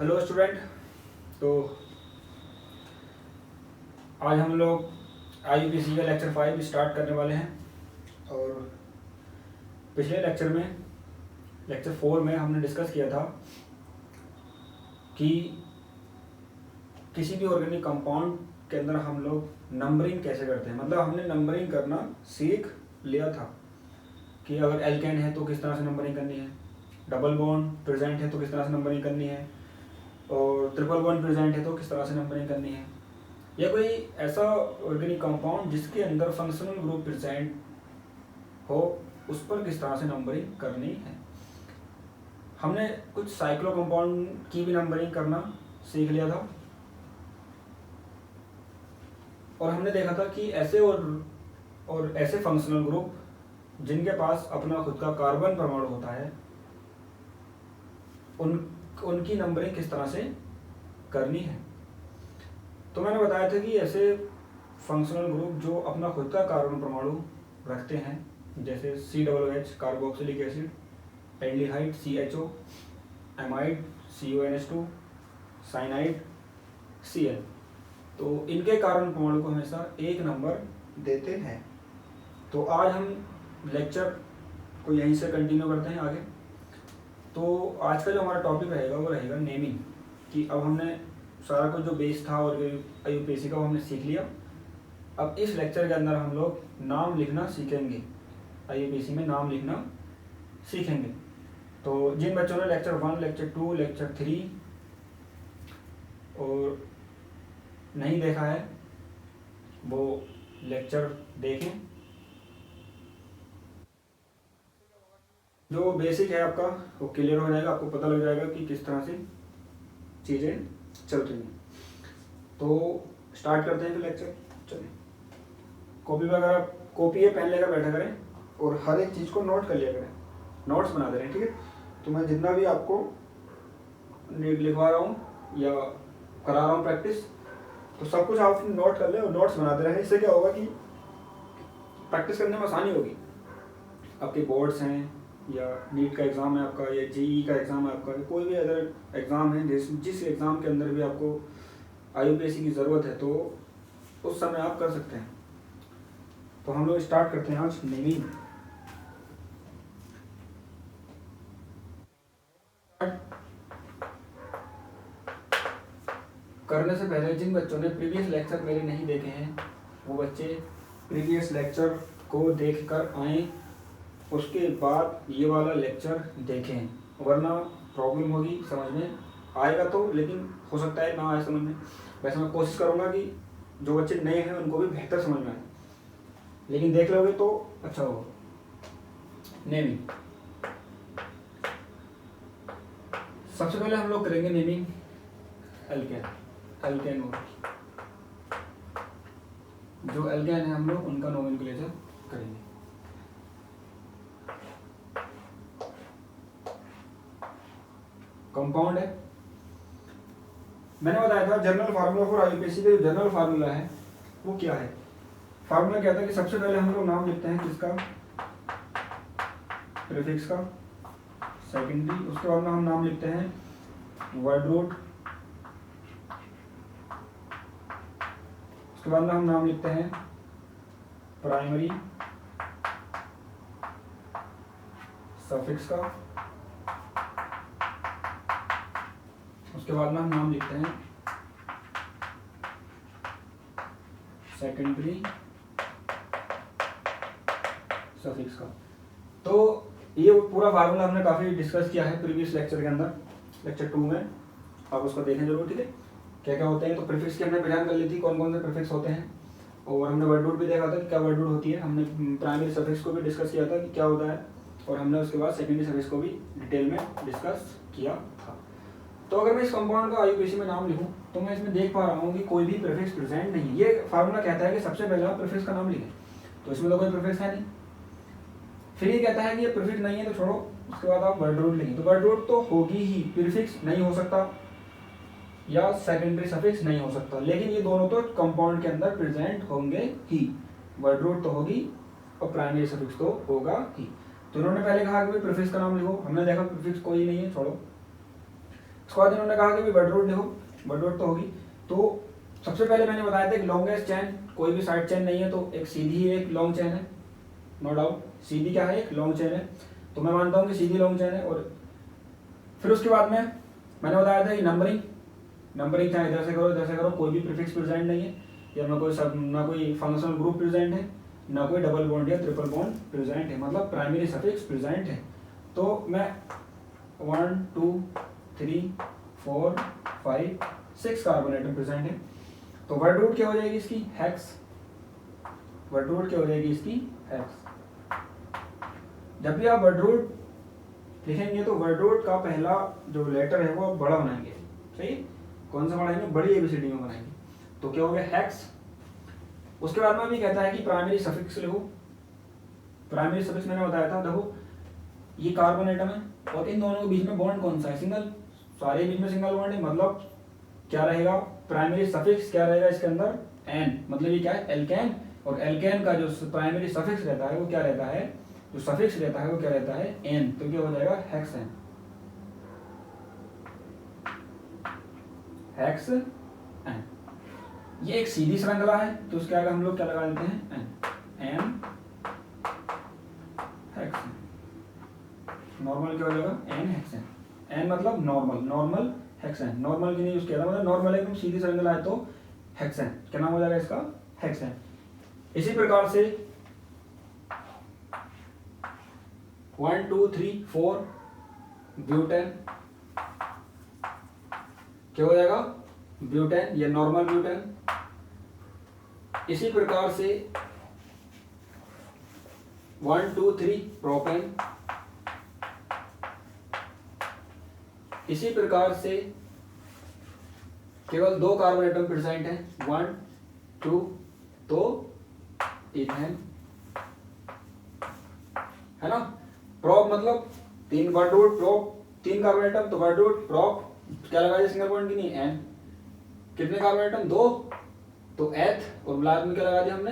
Hello student. तो आज हम लोग IUPAC का लेक्चर 5 स्टार्ट करने वाले हैं। और पिछले लेक्चर में लेक्चर 4 में हमने डिस्कस किया था कि किसी भी ऑर्गेनिक कंपाउंड के अंदर हम लोग नंबरिंग कैसे करते हैं। मतलब हमने नंबरिंग करना सीख लिया था कि अगर एल्केन है तो किस तरह से नंबरिंग करनी है, डबल बॉन्ड प्रेजेंट है तो किस तरह से नंबरिंग करनी है, और ट्रिपल बॉन्ड प्रेजेंट है तो किस तरह से नंबरिंग करनी है, या कोई ऐसा ऑर्गेनिक कंपाउंड जिसके अंदर फंक्शनल ग्रुप प्रेजेंट हो उस पर किस तरह से नंबरिंग करनी है। हमने कुछ साइक्लो कंपाउंड की भी नंबरिंग करना सीख लिया था और हमने देखा था कि ऐसे और ऐसे फंक्शनल ग्रुप जिनके पास अपना खुद का कार्बन परमाणु होता है उनकी नंबरिंग किस तरह से करनी है। तो मैंने बताया था कि ऐसे फंक्शनल ग्रुप जो अपना खुद का कार्बन परमाणु रखते हैं, जैसे COOH carboxylic acid, aldehyde CHO, amide CONH2, cyanide Cl, तो इनके कार्बन परमाणु को हमेशा 1 नंबर देते हैं। तो आज हम लेक्चर को यहीं से कंटिन्यू करते हैं आगे। तो आज का जो हमारा टॉपिक रहेगा वो रहेगा नेमिंग, कि अब हमने सारा कुछ जो बेस था और IUPAC का वो हमने सीख लिया। अब इस लेक्चर के अंदर हम लोग नाम लिखना सीखेंगे, IUPAC में नाम लिखना सीखेंगे। तो जिन बच्चों ने लेक्चर 1, लेक्चर 2, लेक्चर 3 और नहीं देखा है वो लेक्चर देखें। जो बेसिक है आपका वो क्लियर हो जाएगा, आपको पता लग जाएगा कि किस तरह से चीज़ें चल रही हैं। तो स्टार्ट करते हैं फिर लेक्चर। चलिए, कॉपी या पेन लेकर बैठा करें और हर एक चीज़ को नोट कर लिया करें, नोट्स बना दे रहे हैं, ठीक है। तो मैं जितना भी आपको लिखवा रहा हूँ या करा रहा हूँ प्रैक्टिस, तो सब कुछ आप नोट कर लें और नोट्स बनाते रहें। इससे क्या होगा कि प्रैक्टिस करने में आसानी होगी। आपके बोर्ड्स हैं या नीट का एग्ज़ाम है आपका, या JEE का एग्ज़ाम है आपका, कोई भी अदर एग्ज़ाम है जिस एग्ज़ाम के अंदर भी आपको IUPAC की ज़रूरत है, तो उस समय आप कर सकते हैं। तो हम लोग स्टार्ट करते हैं आज नेमिंग। करने से पहले जिन बच्चों ने प्रीवियस लेक्चर मेरे नहीं देखे हैं वो बच्चे प्रीवियस लेक्चर को देखकर आएँ, उसके बाद ये वाला लेक्चर देखें, वरना प्रॉब्लम होगी। समझ में आएगा तो, लेकिन हो सकता है ना आए समझ में। वैसे मैं कोशिश करूँगा कि जो बच्चे नए हैं उनको भी बेहतर समझ में आए, लेकिन देख लोगे तो अच्छा होगा। नेमिंग, सबसे पहले हम लोग करेंगे नेमिंग एल्केन। जो एल्केन है हम लोग उनका नोमेनक्लेचर करेंगे। कंपाउंड है, मैंने बताया था जनरल फार्मूला फॉर IUPAC का जो जनरल फार्मूला है वो क्या है। फार्मूला क्या था कि सबसे पहले हम लोग नाम लिखते हैं किसका, प्रीफिक्स का, सेकेंडरी, उसके बाद में हम नाम लिखते हैं वर्ड रूट, उसके बाद में हम नाम लिखते हैं प्राइमरी, सफिक्स का, उसके बाद में हम नाम लिखते हैं सेकेंडरी सफिक्स का। तो ये पूरा फार्मूला हमने काफ़ी डिस्कस किया है प्रीवियस लेक्चर के अंदर, लेक्चर 2 में, आप उसको देखें जरूर, ठीक है। क्या क्या होते हैं, तो प्रीफिक्स की हमने पहचान कर ली थी कौन कौन से प्रीफिक्स होते हैं, और हमने वर्ड रूट भी देखा था कि क्या वर्ड रूट होती है। हमने प्राइमरी सफिक्स को भी डिस्कस किया था कि क्या होता है, और हमने उसके बाद सेकेंडरी सफिक्स को भी डिटेल में डिस्कस किया था। तो अगर मैं इस कंपाउंड का IUPAC में नाम लिखूं तो मैं इसमें देख पा रहा हूँ कि कोई भी प्रीफिक्स प्रेजेंट नहीं है। ये फार्मूला कहता है कि सबसे पहले आप प्रीफिक्स का नाम लिखें, तो इसमें तो कोई प्रीफिक्स है नहीं। फिर ये कहता है कि ये प्रीफिक्स नहीं है तो छोड़ो, उसके बाद आप वर्ड रूट लिखें, तो वर्ड रूट तो होगी ही, प्रीफिक्स नहीं हो सकता या सेकेंडरी सफिक्स नहीं हो सकता, लेकिन ये दोनों तो कंपाउंड के अंदर प्रेजेंट होंगे ही। वर्ड रूट तो होगी और प्राइमरी सफिक्स तो होगा ही। तो उन्होंने पहले कहा कि प्रीफिक्स का नाम लिखो, हमने देखा प्रीफिक्स कोई नहीं है, छोड़ो। उसके बाद इन्होंने कहा कि भाई वर्ड रूट लिखो, वर्ड रूट तो होगी। तो सबसे पहले मैंने बताया था कि लॉन्गेस्ट चेन कोई भी साइड चेन नहीं है, तो एक सीधी एक लॉन्ग चेन है, नो डाउट सीधी क्या है, एक लॉन्ग चेन है, तो मैं मानता हूँ कि सीधी लॉन्ग चेन है। और फिर उसके बाद में मैंने बताया था कि नंबरिंग चाहे इधर से करो इधर से करो, कोई भी प्रीफिक्स प्रेजेंट नहीं है, या ना कोई फंक्शनल ग्रुप प्रेजेंट है, ना कोई डबल बॉन्ड या ट्रिपल बॉन्ड प्रेजेंट है, मतलब प्राइमरी सफिक्स प्रेजेंट है। तो मैं 1 2 3 4 5 6 कार्बन एटम प्रेजेंट है। तो वर्ड रूट क्या हो जाएगी इसकी, हेक्स, वर्ड रूट क्या हो जाएगी इसकी, हेक्स। जब भी आप वर्ड रूट लिखेंगे तो वर्ड रूट का पहला जो लेटर है वो आप बड़ा बनाएंगे, सही, कौन सा बनाएंगे, बड़ी एबीसीडी में बनाएंगे, तो क्या हो गया, हेक्स। उसके बाद में भी कहता है कि प्राइमरी सफिक्स लिखो, प्राइमरी सफिक्स मैंने बताया था, देखो ये कार्बन एटम है और इन दोनों के बीच में बॉन्ड कौन सा है, सिंगल, सारे बीच में सिंगल बॉन्ड है, मतलब क्या रहेगा, प्राइमरी सफिक्स क्या रहेगा इसके अंदर, एन, मतलब ये क्या है, एल्केन, और एल्केन का जो प्राइमरी सफिक्स रहता है वो क्या रहता है, जो सफिक्स रहता है वो क्या रहता है, एन, तो क्या हो जाएगा, हेक्सेन, हेक्स एन। ये एक सीधी श्रृंखला है तो उसके आगे हम लोग क्या लगा देते हैं, एन, एन हेक्सेन, नॉर्मल क्या हो जाएगा, एन हेक्सेन, एन मतलब नॉर्मल, नॉर्मल हेक्सेन, नॉर्मल की नहीं यूज किया था, मतलब नॉर्मल एकदम सीधी श्रृंखला है तो हेक्सेन, क्या नाम हो जाएगा इसका, हेक्सेन। इसी प्रकार से 1 2 3 4 ब्यूटेन क्या हो जाएगा, ब्यूटेन, ये नॉर्मल ब्यूटेन। इसी प्रकार से 1 2 3 प्रोपेन, इसी प्रकार से केवल 2 कार्बन एटम प्रेजेंट है, 1 2, तो इथेन, है ना। प्रोप मतलब 3 word root, prop 3 carbon atom, तो वर्ड रूट प्रोप क्या लगा दिया, सिंगल बॉन्ड की नहीं, एन, कितने कार्बन एटम, 2, तो एथ, और ब्लाक में क्या लगा दिया हमने,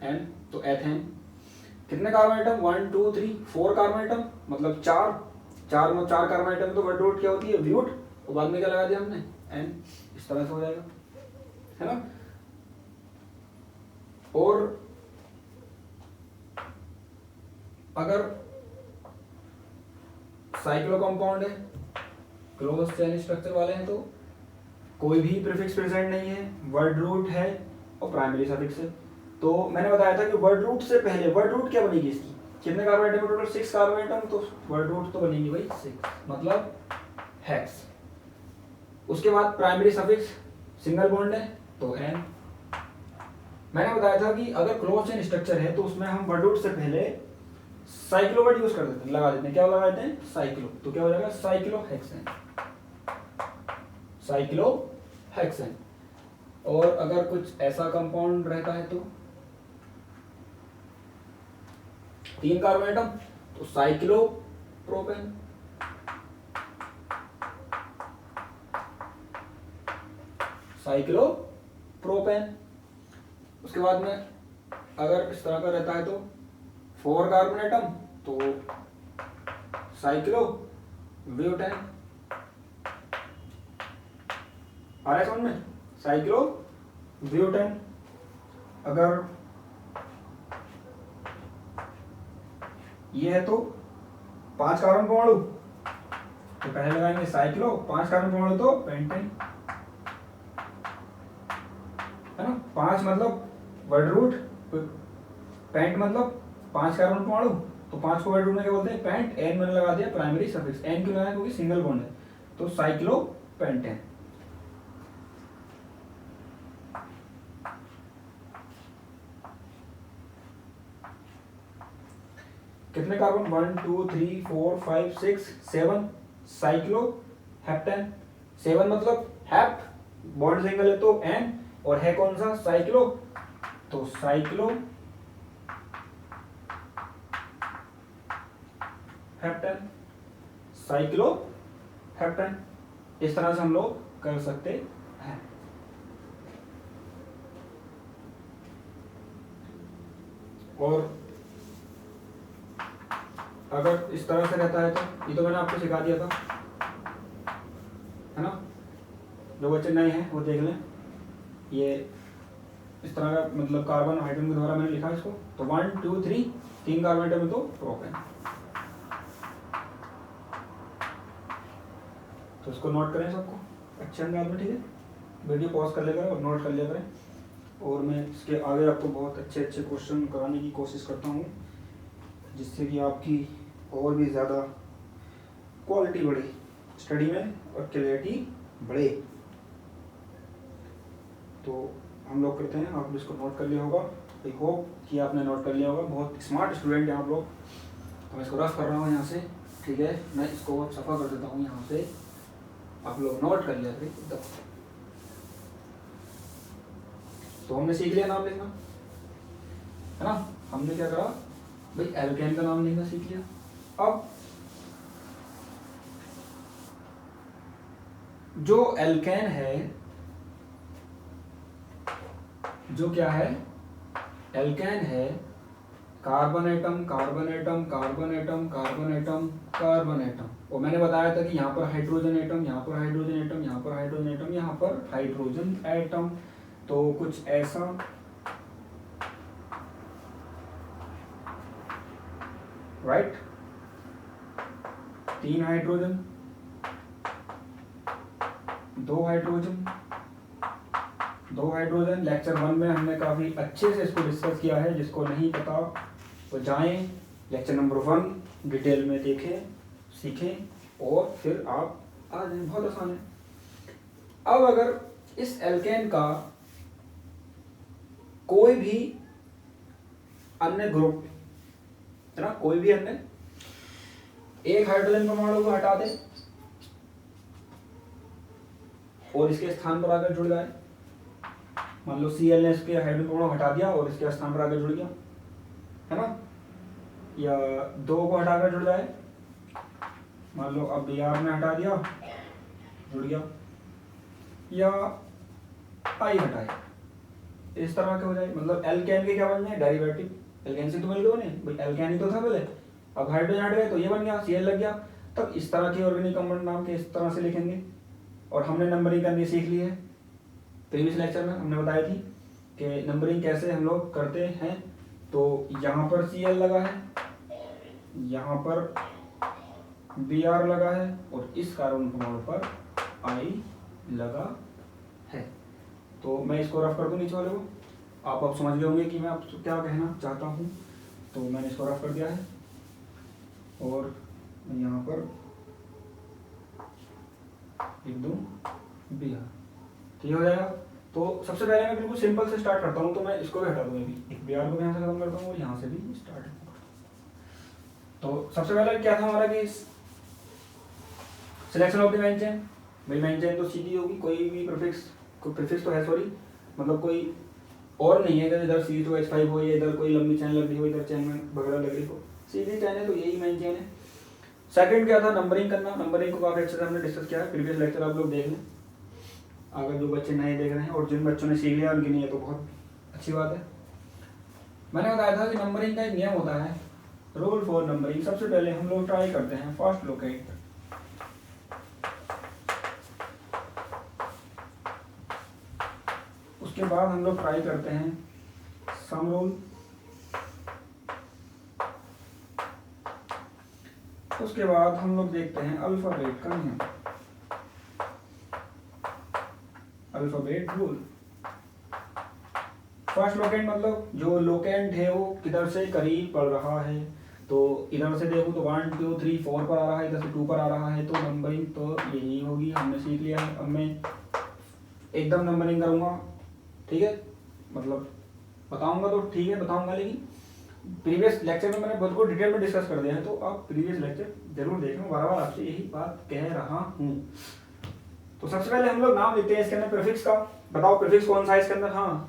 एन, तो एथेन। कितने कार्बन एटम, 1 2 3 4 कार्बन एटम, मतलब 4 कार्बन एटम, तो वर्ड रूट क्या होती है, व्यूट, और बाद में क्या लगा दिया हमने, एन, इस तरह से हो जाएगा, है ना। और अगर साइक्लो कंपाउंड है, क्लोज चेन स्ट्रक्चर वाले हैं, तो कोई भी प्रीफिक्स प्रेजेंट नहीं है, वर्ड रूट है और प्राइमरी सफिक्स है। तो मैंने बताया था कि वर्ड रूट से पहले वर्ड रूट क्या बनेगी इसकी, कितने carbon atom, total 6 carbon atom, तो वर्ड रूट तो बनेगी भाई 6, मतलब हेक्स। उसके बाद प्राइमरी सफिक्स सिंगल बॉन्ड है तो एन। मैंने बताया था कि अगर क्लोज चेन स्ट्रक्चर है तो उसमें हम वर्ड रूट से पहले साइक्लो वर्ड यूज कर देते हैं, लगा देते हैं, क्या लगा देते हैं, साइक्लो, तो क्या हो जाएगा, साइक्लो हेक्सेन, साइक्लो हेक्सेन। और अगर कुछ ऐसा कंपाउंड रहता है तो 3 कार्बन एटम, तो साइक्लो प्रोपेन, साइक्लो प्रोपेन। उसके बाद में अगर इस तरह का रहता है तो 4 कार्बन एटम, तो साइक्लो ब्यूटेन, आ रहा है समझ में, साइक्लो ब्यूटेन। अगर ये है तो 5 कार्बन परमाणु, तो पहले लगाएंगे साइक्लो, 5 कार्बन परमाणु तो पेंटेन, है ना। 5 मतलब वर्ड रूट, पेंट मतलब 5 कार्बन परमाणु, तो 5 को वर्ड रूट में क्या बोलते हैं, पेंट। एन मैंने लगा दिया प्राइमरी सफिक्स, एन क्यों लगाया, क्योंकि सिंगल बॉन्ड है, तो साइक्लो पेंटेन। कितने कार्बन, 1 2 3 4 5 6 7, साइक्लो हेप्टेन। 7 मतलब हेप, बॉन्ड सिंगल है तो एन, और है कौन सा, साइक्लो, तो साइक्लो हेप्टेन, साइक्लो हेप्टेन। इस तरह से हम लोग कर सकते हैं। और अगर इस तरह से रहता है तो ये तो मैंने आपको सिखा दिया था, है ना। जो बच्चे नए हैं वो देख लें, ये इस तरह का मतलब कार्बन हाइड्रोजन के द्वारा मैंने लिखा है इसको। तो 1 2 3 3 कार्बन एटम में तो प्रोपेन। तो इसको नोट करें सबको अच्छे अंदाज में, ठीक है। वीडियो पॉज कर लेकर और नोट कर लिया करें। और मैं इसके आगे आपको बहुत अच्छे अच्छे क्वेश्चन कराने की कोशिश करता हूँ, जिससे कि आपकी और भी ज़्यादा क्वालिटी बढ़े स्टडी में और क्लैरिटी बढ़े। तो हम लोग करते हैं, आपने इसको नोट कर लिया होगा, आई होप कि आपने नोट कर लिया होगा। बहुत स्मार्ट स्टूडेंट हैं आप लोग। तो मैं इसको रफ कर रहा हूँ यहाँ से, ठीक है। मैं इसको सफ़ा कर देता हूँ यहाँ से, आप लोग नोट कर लिया करें एकदम। तो हमने सीख लिया नाम लिखना, है ना। हमने क्या करा भाई, एल्केन का नाम लिखना सीख लिया। अब जो एल्केन है, जो क्या है, एल्केन है carbon atom carbon atom carbon atom carbon atom carbon atom. और मैंने बताया था कि यहाँ पर हाइड्रोजन एटम, यहाँ पर हाइड्रोजन एटम, यहाँ पर हाइड्रोजन एटम, यहाँ पर हाइड्रोजन एटम। तो कुछ ऐसा right, 3 hydrogen, 2 hydrogen, 2 hydrogen. Lecture 1 में हमने काफ़ी अच्छे से इसको डिस्कस किया है, जिसको नहीं पता वो जाएं लेक्चर नंबर 1 डिटेल में देखें, सीखें और फिर आप आ जाएं। बहुत आसान है। अब अगर इस एल्केन का कोई भी अन्य ग्रुप, है ना, कोई भी अन्य एक हाइड्रोजन परमाणु को हटा दे और इसके स्थान पर आकर जुड़ जाए, मान लो Cl ने इसके हाइड्रोजन परमाणु हटा दिया और इसके स्थान पर आकर जुड़ गया, है ना, या 2 को हटाकर जुड़ जाए, मान लो अब Br ने हटा दिया, जुड़ गया, या I हटाए, इस तरह के हो जाए। मतलब एल्केन के क्या बन जाए, डेरिवेटिव। एल्केन से तो मिल गए नहीं भाई, एल्केन ही तो था पहले, अब हाइड्रोजन हट गए तो ये बन गया, Cl लग गया। तब इस तरह के ऑर्गेनिक कंपाउंड नाम के इस तरह से लिखेंगे। और हमने नंबरिंग करनी सीख ली है। प्रीवियस लेक्चर में हमने बताई थी कि नंबरिंग कैसे हम लोग करते हैं। तो यहाँ पर Cl लगा है, यहाँ पर Br लगा है और इस कार्बन परमाणु पर I लगा है। तो मैं इसको रफ कर दूँ नीचे वाले को, आप अब समझ गए होंगे कि मैं आपको क्या कहना चाहता हूँ। तो मैंने इसको रफ कर दिया है और यहाँ पर लिख दूँ Br, ठीक हो जाएगा। तो सबसे पहले मैं बिल्कुल सिंपल से स्टार्ट करता हूँ। तो मैं इसको भी हटा दूँगा, एक Br को यहाँ से खत्म करता हूँ और यहाँ से भी स्टार्ट। तो सबसे पहले क्या था हमारा कि selection of the main chain. भाई मेन चेन तो सीधी होगी, कोई भी प्रीफिक्स तो है, सॉरी, मतलब कोई और नहीं है कि इधर C2H5 हो या इधर कोई लंबी चैन लग रही हो, इधर चैन में वगैरह लग रही हो, सीधी चैन है तो यही मेन चेन है। सेकंड क्या था, नंबरिंग करना। नंबरिंग को काफ़ी अच्छे से हमने डिस्कस किया है, प्रीवियस लेक्चर आप लोग देख लें अगर जो बच्चे नए देख रहे हैं, और जिन बच्चों ने सीख लिया उनकी नहीं है तो बहुत अच्छी बात है। मैंने बताया था कि नंबरिंग का एक नियम होता है, रूल फॉर नंबरिंग। सबसे पहले हम लोग ट्राई करते हैं फर्स्ट लोकेट, उसके बाद हम लोग ट्राई करते हैं सम रूल, उसके बाद हम लोग देखते हैं अल्फाबेट का नियम, अल्फाबेट रूल। फर्स्ट लोकेंट मतलब जो लोकेंट है वो किधर से करीब पड़ रहा है। तो इधर से देखूँ तो 1 2 3 4 पर आ रहा है, इधर से 2 पर आ रहा है, तो नंबरिंग तो यही होगी, हमने सीख लिया है। अब मैं एकदम नंबरिंग करूँगा, ठीक है, मतलब बताऊँगा तो ठीक है बताऊँगा, लेकिन प्रीवियस लेक्चर में मैंने बिल्कुल डिटेल में डिस्कस कर दिया है, तो आप प्रीवियस लेक्चर जरूर देखें। बार बार आपसे यही बात कह रहा हूँ। तो सबसे पहले हम लोग नाम लेते हैं इसके अंदर प्रीफिक्स का। बताओ प्रीफिक्स कौन सा है इसके अंदर। हाँ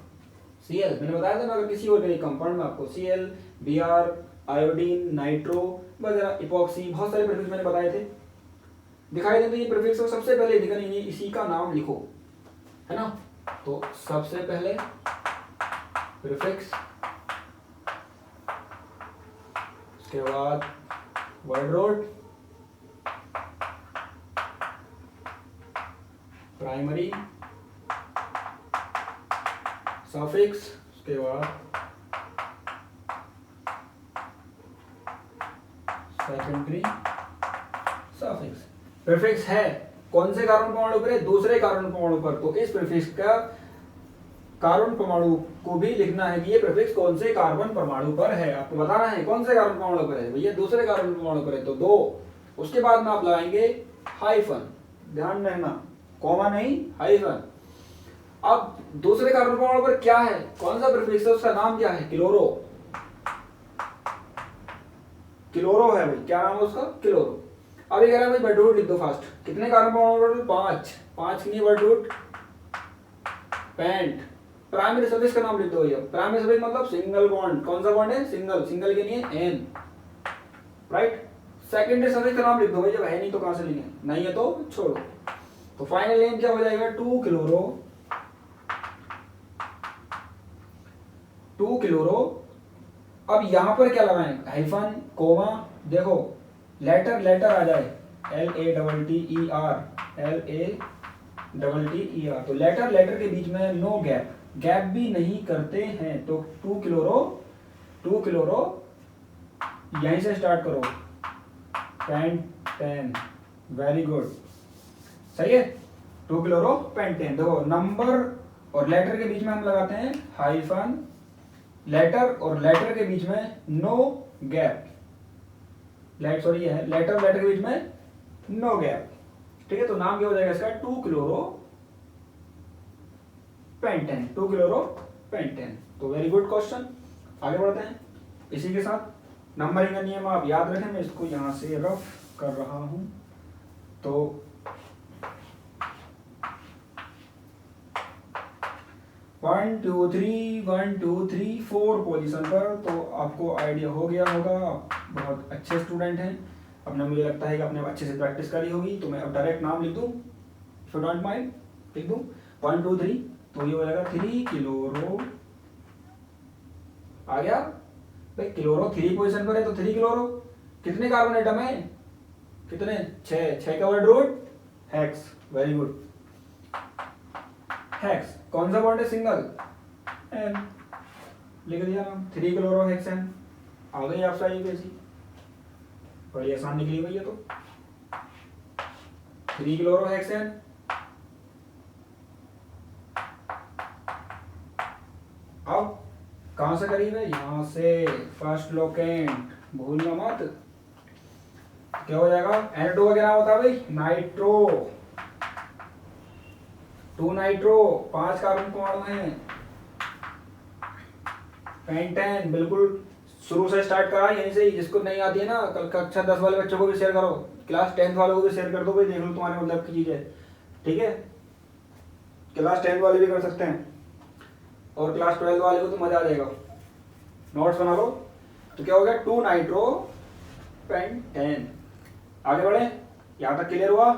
Cl, मैंने बताया था ना, अगर किसी ऑर्गेनिक कंपाउंड में आपको Cl, Br, आयोडीन, नाइट्रो वगैरह, इपॉक्सी, बहुत सारे प्रीफिक्स मैंने बताए थे, दिखाई देते ये प्रीफिक्स। तो सबसे पहले लिखना इसी का नाम लिखो, है ना। तो सबसे पहले प्रीफिक्स, उसके बाद वर्ड रोट, प्राइमरी सफिक्स, उसके बाद सेकेंडरी सफिक्स। प्रीफिक्स है कौन से कार्बन परमाणु पर है? दूसरे कार्बन परमाणु पर। तो इस प्रीफिक्स का कार्बन परमाणु को भी लिखना है कि ये प्रीफिक्स कौन से कार्बन परमाणु पर है। आपको बताना है कौन से कार्बन परमाणु पर है। भैया दूसरे कार्बन परमाणु पर है तो 2। उसके बाद में आप लगाएंगे हाइफन, ध्यान रखना, कॉमा नहीं, हाइफन। अब दूसरे कार्बन परमाणु पर क्या है, कौन सा प्रीफिक्स है, उसका नाम क्या है? क्लोरो। क्लोरो है भाई, क्या नाम है उसका? क्लोरो। अब ये कह रहा है भाई वर्ड रूट लिख दो फास्ट। कितने कार्बन परमाणु? 5। 5 की word root pent. Primary suffix का नाम लिख दो भैया। प्राइमरी सफिक्स मतलब सिंगल बॉन्ड। कौन सा बॉन्ड है? सिंगल। सिंगल के लिए एन, राइट। सेकेंडरी सफिक्स का नाम लिख दो भाई, जब है नहीं तो कहां से लिखें, नहीं है तो छोड़ो। तो फाइनल नेम क्या हो जाएगा? 2 क्लोरो। 2 क्लोरो। अब यहां पर क्या लगाएं? Hyphen, comma. देखो लेटर लेटर आ जाए, LATTER, LATTER। तो लेटर लेटर के बीच में नो गैप, गैप भी नहीं करते हैं। तो 2 क्लोरो, 2 क्लोरो, यहीं से स्टार्ट करो, पेंटेन। वेरी गुड, सही है। 2 क्लोरो पेंटेन। देखो नंबर और लेटर के बीच में हम लगाते हैं हाइफन, लेटर और लेटर के बीच में नो गैप, सॉरी है लेटर लेटर के बीच में नो गैप, ठीक है। तो नाम क्या हो जाएगा इसका? 2 क्लोरो पेंटेन। 2 chloro pentane. तो वेरी गुड क्वेश्चन। आगे बढ़ते हैं। इसी के साथ नंबरिंग का नियम आप याद रखें। मैं इसको यहां से रफ कर रहा हूं। तो 1 2 3 1 2 3 4 पोजीशन पर। तो आपको आइडिया हो गया होगा, आप बहुत अच्छे स्टूडेंट हैं। अपने, मुझे लगता है कि आपने अच्छे से प्रैक्टिस करी होगी। तो मैं अब डायरेक्ट नाम लिख दूं, इफ यू डोंट माइंड, लिख दूं 1 2 3। तो ये हो जाएगा 3 क्लोरो। आ गया भाई, क्लोरो 3 पोजीशन पर है तो 3 क्लोरो। कितने कार्बन एटम है? कितने? 6। 6 का word root hex. Very good, hex. कौन सा बॉन्ड है? सिंगल, एन। लिख दिया नाम, 3 क्लोरो हेक्सेन। आ गई आप सारी कैसी, बड़ी आसान निकली भैया। तो 3 क्लोरो हेक्सेन। अब कहां से करीब है? यहां से फर्स्ट लोकेंट, भूलना मत। क्या हो जाएगा? N2 का क्या नाम होता है भाई? नाइट्रो। 2 नाइट्रो, 5 कार्बन परमाणु हैं। पेंटेन, बिल्कुल शुरू से स्टार्ट करा, यहीं से ही। जिसको नहीं आती है ना, कल कक्षा 10 वाले बच्चों को भी शेयर करो, क्लास 10 वालों को भी शेयर कर दो भाई, देख लो तुम्हारे मतलब की चीज है, ठीक है। क्लास 10 वाले भी कर सकते हैं और क्लास 12 वाले को तो मजा आ जाएगा। नोट्स बना लो। तो क्या हो गया? 2 नाइट्रो पेंटेन। आगे बढ़े, यहां तक क्लियर हुआ?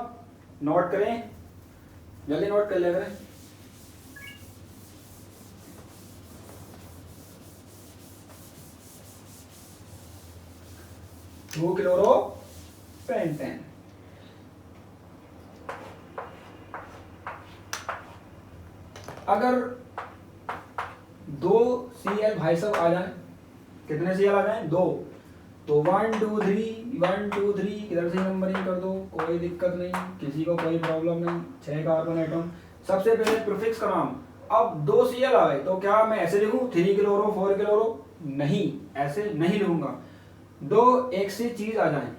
नोट करें, जल्दी नोट कर लिया करें। Two chloro pentane. अगर 2 Cl भाई साहब आ जाए, कितने Cl आ जाए? 2। तो 1 2 3 1 2 3 किधर से नंबरिंग कर दो, कोई दिक्कत नहीं, किसी को कोई प्रॉब्लम नहीं। 6 कार्बन एटम। सबसे पहले प्रीफिक्स का नाम। अब 2 Cl आए तो क्या मैं ऐसे लिखूं 3 क्लोरो 4 क्लोरो? नहीं, ऐसे नहीं लिखूंगा। 2 एक से चीज आ जाए,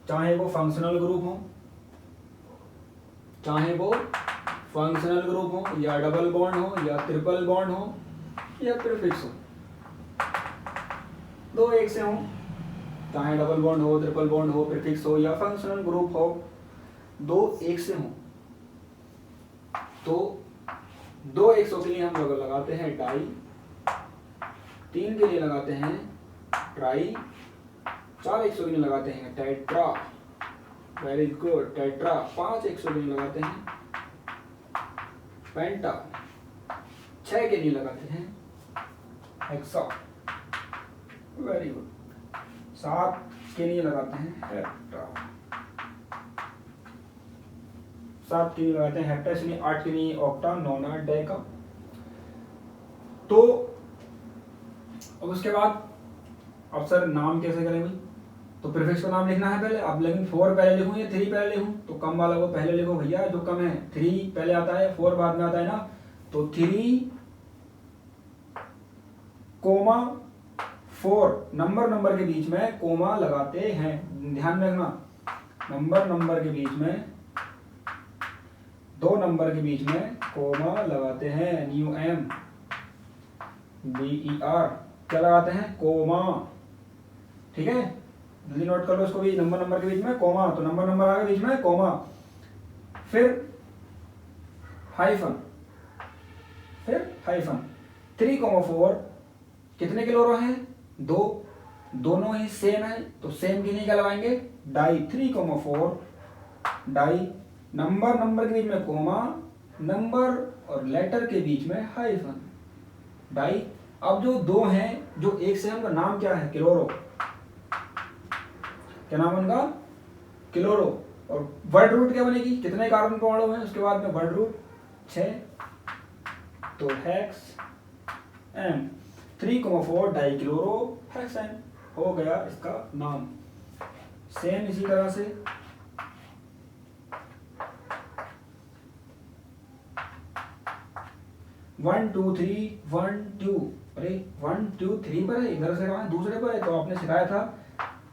चाहे वो फंक्शनल ग्रुप हो, चाहे वो फंक्शनल ग्रुप हो, या डबल बॉन्ड हो, या ट्रिपल बॉन्ड हो, या प्रीफिक्स हो। 2 एक से हो, चाहे डबल बॉन्ड हो, ट्रिपल बॉन्ड हो, प्रीफिक्स हो, या फंक्शनल ग्रुप हो, 2 एक से हो। तो 2 एक सौ के लिए हम लोग लगाते हैं डाई, 3 के लिए लगाते हैं ट्राई, 4 100 के लिए लगाते हैं टेट्रा। Very good, tetra. 5 100 के लिए लगाते हैं पेंटा। 6 के लिए लगाते हैं हेक्सा। Very good. 7 के लिए लगाते हैं हेप्टा। 7 के लिए लगाते हैं हेप्टेस, 8 के लिए ऑक्टा, नोना, डेका। तो अब उसके बाद अब सर नाम कैसे करें भाई? तो प्रीफिक्स का नाम लिखना है पहले। अब लेकिन 4 पहले लिखूं या 3 पहले लिखूं? तो कम वाला वो पहले लिखो भैया, जो कम है 3 पहले आता है, 4 बाद में आता है ना। तो 3 कोमा 4, नंबर के बीच में कोमा लगाते हैं, ध्यान में रखना। नंबर के बीच में, 2 नंबर के बीच में कोमा लगाते हैं, NUMBER, क्या लगाते हैं? कोमा। ठीक है, जल्दी नोट कर लो इसको भी, नंबर के बीच में कोमा, तो नंबर आ गया बीच में कोमा, फिर हाइफन, 3,4 कितने क्लोरो हैं? 2, दोनों ही सेम है, तो सेम के लिए क्या लगाएंगे? डाई, 3,4 डाई, नंबर के बीच में कोमा, नंबर और लेटर के बीच में हाइफन, डाई। अब जो 2 हैं, जो एक से, उनका नाम क्या है? क्लोरो। क्या नाम उनका? क्लोरो। और वर्ड रूट क्या बनेगी? कितने कार्बन परमाणु हैं उसके बाद में? वर्ड रूट 6, तो hexane, 3,4 dichloro hexane हो गया इसका नाम। सेम इसी तरह से 1 2 3 1 2, अरे 1 2 3 पर है, इधर से कहाँ है? दूसरे पर है। तो आपने सिखाया था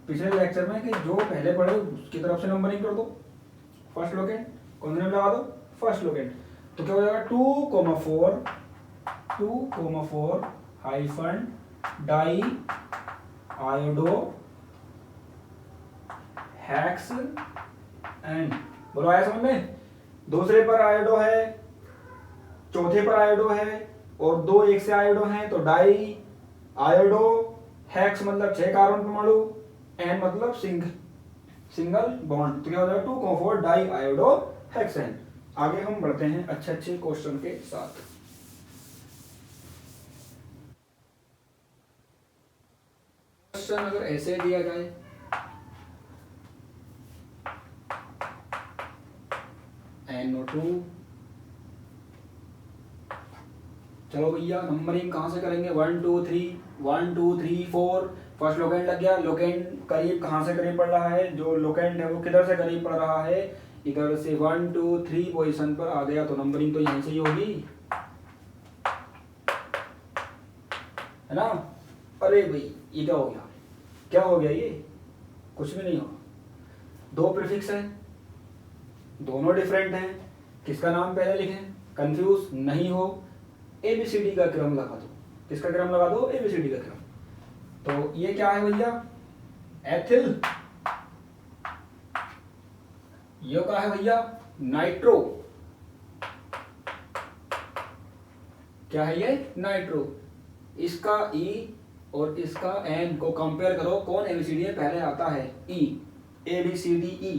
पिछले लेक्चर में कि जो पहले पढ़े उसकी तरफ से नंबरिंग कर दो, फर्स्ट लोकेंट। कौन सा नाम लगा दो? First locant. तो क्या हो जाएगा? 2,4 hyphen diiodo hexane. बोलो, आया समझ में? दूसरे पर आयोडो है, चौथे पर आयोडो है, और 2 एक से आयोडो हैं, तो डाई आयोडो, हेक्स मतलब 6 कार्बन परमाणु, एन मतलब सिंगल बॉन्ड। तो क्या हो जाएगा? 2,4 डाई आयोडो हेक्सेन। आगे हम बढ़ते हैं अच्छे क्वेश्चन के साथ। क्वेश्चन अगर ऐसे दिया जाए, NO2, चलो भैया नंबरिंग कहाँ से करेंगे? 1 2 3 4, फर्स्ट लोकेंट लग गया। लोकेंट करीब कहाँ से करीब पड़ रहा है? जो लोकेंट है वो किधर से करीब पड़ रहा है? इधर से 1 2 3 पोजीशन पर आ गया, तो नंबरिंग तो यहीं से ही होगी, है ना? अरे भाई ये क्या हो गया? क्या हो गया ये? कुछ भी नहीं हुआ। 2 प्रीफिक्स है, दोनों डिफरेंट हैं, किसका नाम पहले लिखें? कंफ्यूज नहीं हो, ABCD का क्रम लगा दो। किसका क्रम लगा दो? ABCD का क्रम। तो ये क्या है भैया? एथिल। ये क्या है भैया? नाइट्रो। क्या है ये? नाइट्रो। इसका E और इसका N को कंपेयर करो, कौन ABCD में पहले आता है? E, ABCDE।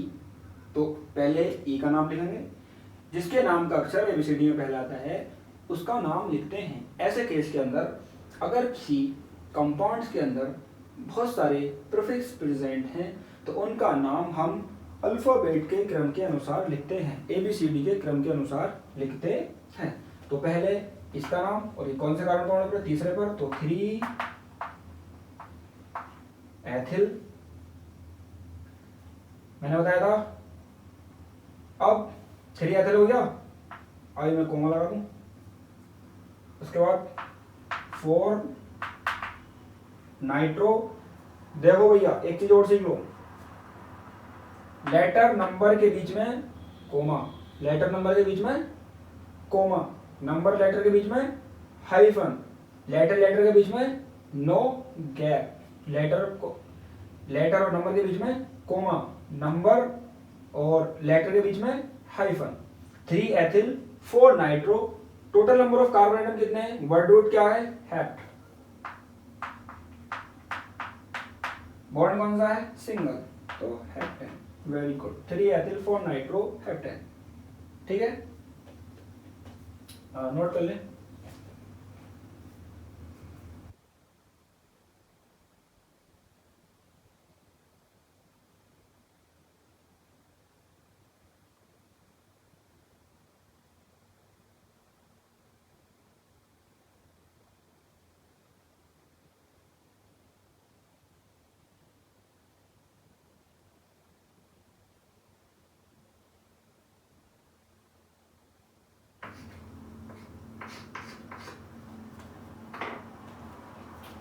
तो पहले E का नाम लिखेंगे, जिसके नाम का अक्षर ABCD में पहले आता है उसका नाम लिखते हैं। ऐसे केस के अंदर अगर किसी कंपाउंड्स के अंदर बहुत सारे प्रीफिक्स प्रेजेंट हैं तो उनका नाम हम अल्फाबेट के क्रम के अनुसार लिखते हैं, ABCD के क्रम के अनुसार लिखते हैं। तो पहले इसका नाम, और ये कौन से कार्बन परमाणु पर? तीसरे पर, तो 3 एथिल, मैंने बताया था। अब 3 एथिल हो गया, आइए मैं कोमा लगा दूं। उसके बाद 4 नाइट्रो। देखो भैया एक चीज और सीख लो, लेटर नंबर के बीच में कोमा, लेटर नंबर के बीच में कोमा, नंबर लेटर के बीच में हाइफन, लेटर के बीच में नो गैप, लेटर और नंबर के बीच में कोमा, नंबर और लेटर के बीच में hyphen. 3 ethyl 4 nitro. Total number of carbon atom कितने हैं? वर्ड रूट क्या है? हेप्ट। बॉन्ड कौन सा है? सिंगल, तो heptane. Very good. 3 ethyl 4 nitro heptane. ठीक है, नोट कर ले।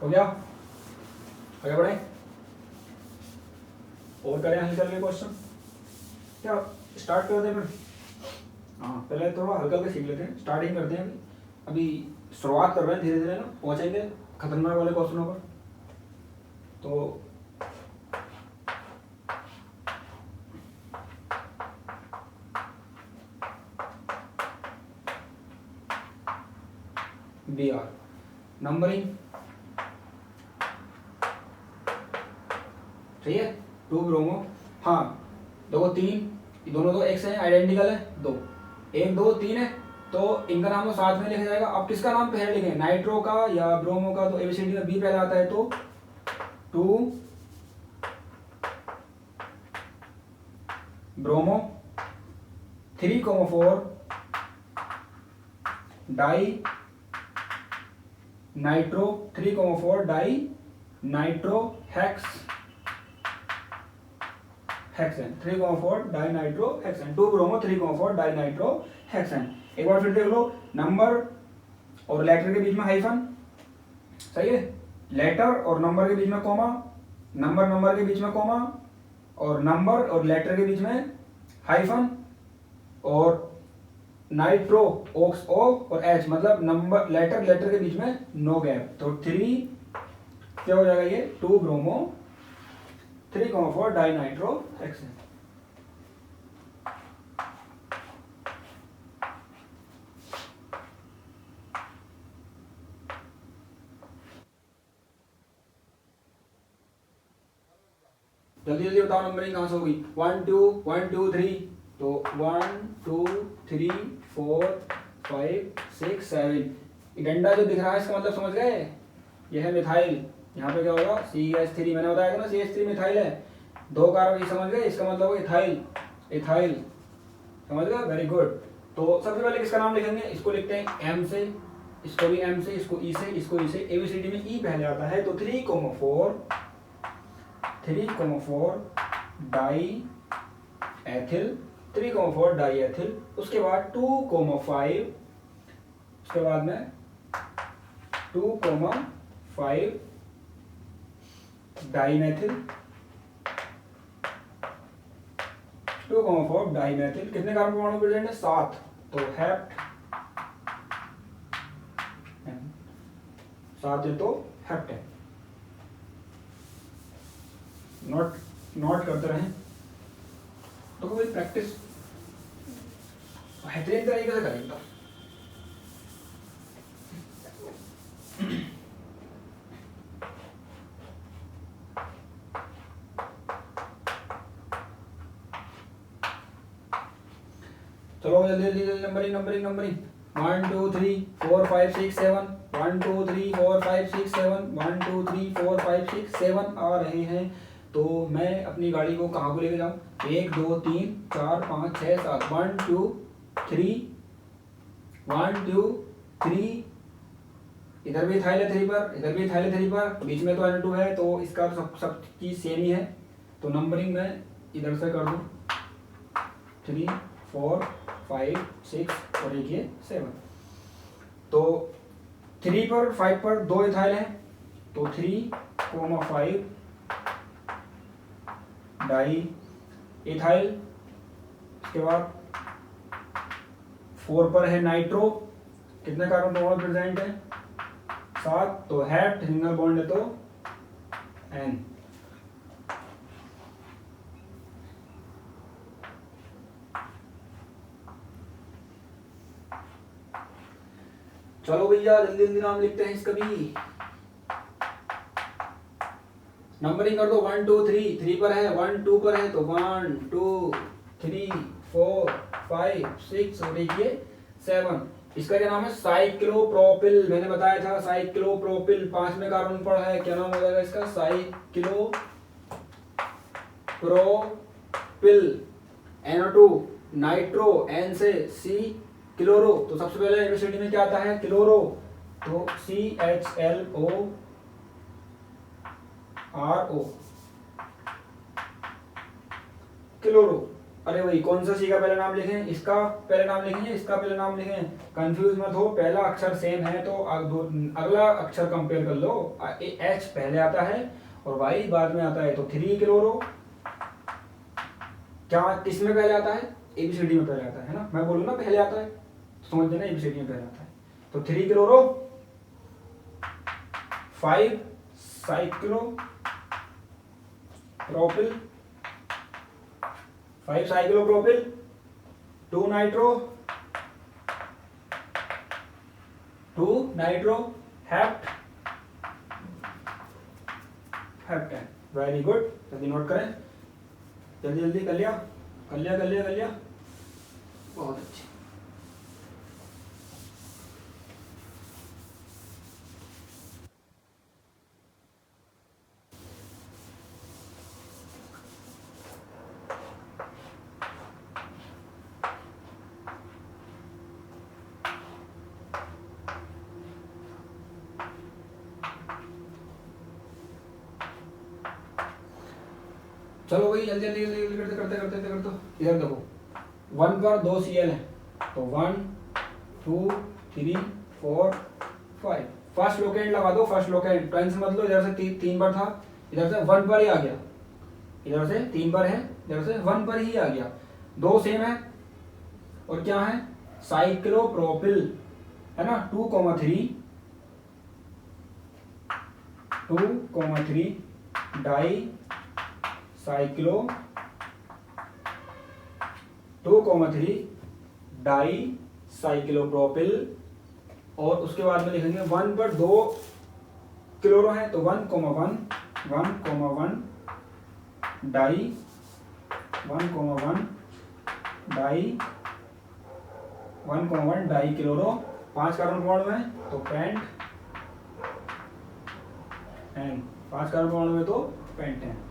हो गया, आगे बढ़े और करें हल करके क्वेश्चन, क्या स्टार्ट कर दें फिर? हाँ पहले थोड़ा हल्का हल्का सीख लेते हैं, स्टार्टिंग करते हैं अभी शुरुआत कर रहे हैं, धीरे धीरे ना पहुंचेंगे खतरनाक वाले क्वेश्चनों पर। तो बी आर नंबरिंग, ठीक है, 2 ब्रोमो, हाँ देखो 3, ये दोनों तो एक्स हैं, आइडेंटिकल है, 2 1 2 3 है, तो इनका नाम तो साथ में लिखा जाएगा। अब किसका नाम पहले लिखें, नाइट्रो का या ब्रोमो का? तो एबीसीडी में बी पहले आता है, तो 2 bromo, 3,4 dinitro, 3,4 dinitro hex hexane, 3,4 dinitro hexane, 2 bromo 3,4 dinitro hexane. एक बार फिर देख लो, नंबर और लेटर के बीच में हाइफन, सही है, लेटर और नंबर के बीच में कॉमा, नंबर नंबर के बीच में कॉमा, और नंबर और लेटर के बीच में हाइफन, और नाइट्रो ओक्स ओ और एच, मतलब नंबर लेटर लेटर के बीच में नो गैप। तो 3 क्या हो जाएगा ये, 2 ब्रोमो 3,4 डाई नाइट्रो हेक्सेन। जल्दी जल्दी बताओ नंबरिंग कहाँ से होगी, 1 2 1 2 3, तो 1 2 3 4 5 6 7। डंडा जो दिख रहा है इसका मतलब समझ गए, यह है मिथाइल। यहाँ पे क्या होगा, CH3, मैंने बताया था ना CH3 मिथाइल है, 2 कार्बन, ये समझ गए, इसका मतलब होगा इथाइल, इथाइल, समझ गए, वेरी गुड। तो सबसे पहले किसका नाम लिखेंगे, इसको लिखते हैं M से, इसको भी M से, इसको E से, इसको E से, ABCD में E पहले आता है, तो 3,4 डाई एथिल, 3,4 डाई एथिल, उसके बाद 2,5, उसके बाद में 2,5 डाईमेथिल, 2,4 डाईमेथिल, कितने कार्बन परमाणु प्रेजेंट है, 7, तो हेप्ट 7 है, तो हेप्ट है। नोट करते रहें, तो कोई प्रैक्टिस बेहतरीन तरीके से करेंगे। चलो जल्दी जल्दी नंबरिंग 1 2 3 4 5 6 7, 1 2 3 4 5 6 7, 1 2 3 4 5 6 7 आ रहे हैं। तो मैं अपनी गाड़ी को कहाँ को लेके जाऊँ, 1 2 3 4 5 6 7, 1 2 3 1 2 3, इधर भी थाइल है 3 पर, इधर भी थाइल है 3 पर, बीच में तो N2 है, तो इसका सब चीज सेम ही है। तो नंबरिंग में इधर से कर दूँ 3 4 5 6 और एक ये 7। तो 3 पर 5 पर 2 इथाइल हैं, तो 3,5 डाई इथाइल, इसके बाद 4 पर है नाइट्रो, कितने कार्बन परमाणु प्रेजेंट है, 7, तो हेप्ट, सिंगल बॉन्ड है तो N। चलो भैया जल्दी जल्दी नाम लिखते हैं इसका भी, नंबरिंग कर दो 1 2 3 पर है, 1 2 पर है, तो 1 2 3 4 5 6 और देखिए 7। इसका क्या नाम है, साइक्लोप्रोपिल, मैंने बताया था साइक्लोप्रोपिल, 5 में कार्बन पड़ा है, क्या नाम हो जाएगा इसका, साइक्लोप्रोपिल, NO2 नाइट्रो, N से C क्लोरो, तो सबसे पहले एबीसीडी में क्या आता है, क्लोरो, तो CHLO RO क्लोरो, अरे वही कौन सा सी का पहला नाम लिखें, इसका पहले नाम लिखेंगे, इसका पहले नाम लिखें, कंफ्यूज मत हो, पहला अक्षर सेम है तो अगला अक्षर कंपेयर कर लो। एच पहले आता है और वाई बाद में आता है, तो 3 क्लोरो क्या किस में पहले आता है, एबीसीडी में पहले आता है ना, मैं बोलूँ ना पहले आता है तो समझ लेना एबीसीडी में पहले आता है। तो 3 chloro 5 cyclo propyl 5 cyclopropyl 2 nitro heptane. Very good, जल्दी नोट करें, जल्दी जल्दी कर लिया कर लिया कर लिया कर लिया, बहुत अच्छे। चलो भाई जल्दी जल्दी जल्दी करते करते करते करते, इधर देखो 1 पर 2 Cl है, तो 1 2 3 4 5, फर्स्ट लोकेंट लगा दो, फर्स्ट लोकेंट टेंशन मत लो, इधर से 3 पर था, इधर से 1 पर ही आ गया, इधर से 3 पर है, इधर से 1 पर ही आ गया, 2 सेम है और क्या है साइक्लोप्रोपिल है ना, 2,3 डाई साइक्लो 2,3 डाई साइक्लोप्रोपिल, और उसके बाद में लिखेंगे 1 पर 2 क्लोरो है तो 1,1 डाई 1,1 डाई क्लोरो, 5 कार्बन परमाणु में तो पेंट एन, 5 कार्बन परमाणु में तो पेंट है।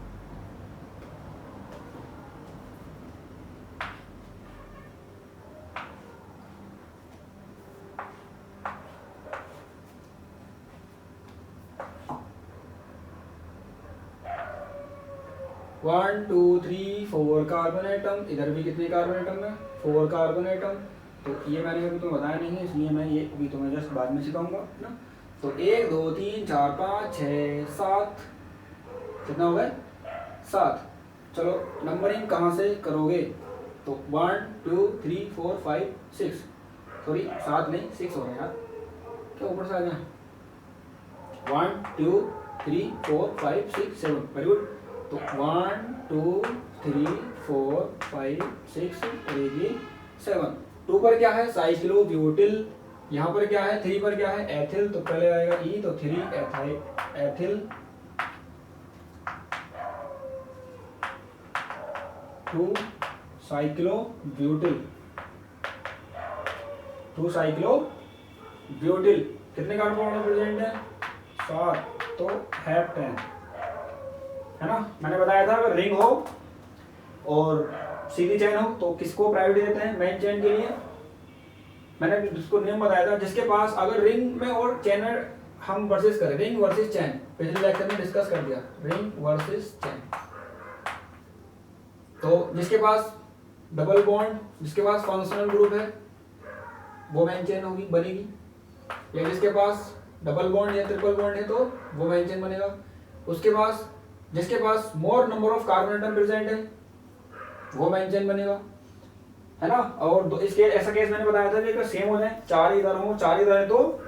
One two three 4 carbon atom, इधर भी कितने कार्बन एटम है 4 कार्बन एटम, तो ये मैंने अभी तुम्हें बताया नहीं है इसलिए मैं ये अभी तुम्हें जस्ट बाद में सिखाऊंगा ना। तो 1 2 3 4 5 6 7, कितना हो गए 7। चलो नंबरिंग कहाँ से करोगे, तो 1 2 3 4 5 6, सॉरी 7 नहीं 6 हो रहा है यार, क्या ऊपर से आ गया, 1 2 3 4 5 6 7, वेरी गुड। तो 1 2 3 4 5 6 रहेगी 7। 2 पर क्या है साइक्लोब्यूटिल, यहाँ पर क्या है 3 पर क्या है एथिल, तो पहले आएगा ई, तो 3 एथिल 2 साइक्लोब्यूटिल कितने कार्बन परमाणु प्रेजेंट है 7, तो हेप्टेन है ना। मैंने बताया था अगर रिंग हो और सीधी चेन हो तो किसको प्रायोरिटी देते हैं, मेन चेन के लिए। मैंने उसको नियम बताया था, जिसके पास अगर रिंग में और चेन हम वर्सेस करें, रिंग वर्सेस चेन, पिछले लेक्चर में डिस्कस कर दिया रिंग वर्सेस चेन, तो जिसके पास डबल बॉन्ड, जिसके पास फंक्शनल ग्रुप है वो मेन चेन होगी बनेगी, या जिसके पास डबल बॉन्ड या ट्रिपल बॉन्ड है तो वो मेन चेन बनेगा। उसके पास जिसके पास more number of carbon atom present है वो मेन चेन बनेगा, है ना। और इसके ऐसा केस मैंने बताया था कि अगर सेम हो जाए, 4 इधर हो 4 इधर है तो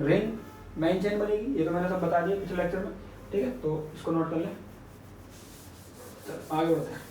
रिंग मेन चेन बनेगी, ये तो मैंने सब बता दिया पिछले लेक्चर में, ठीक है। तो इसको नोट कर लें, आगे बढ़ते हैं।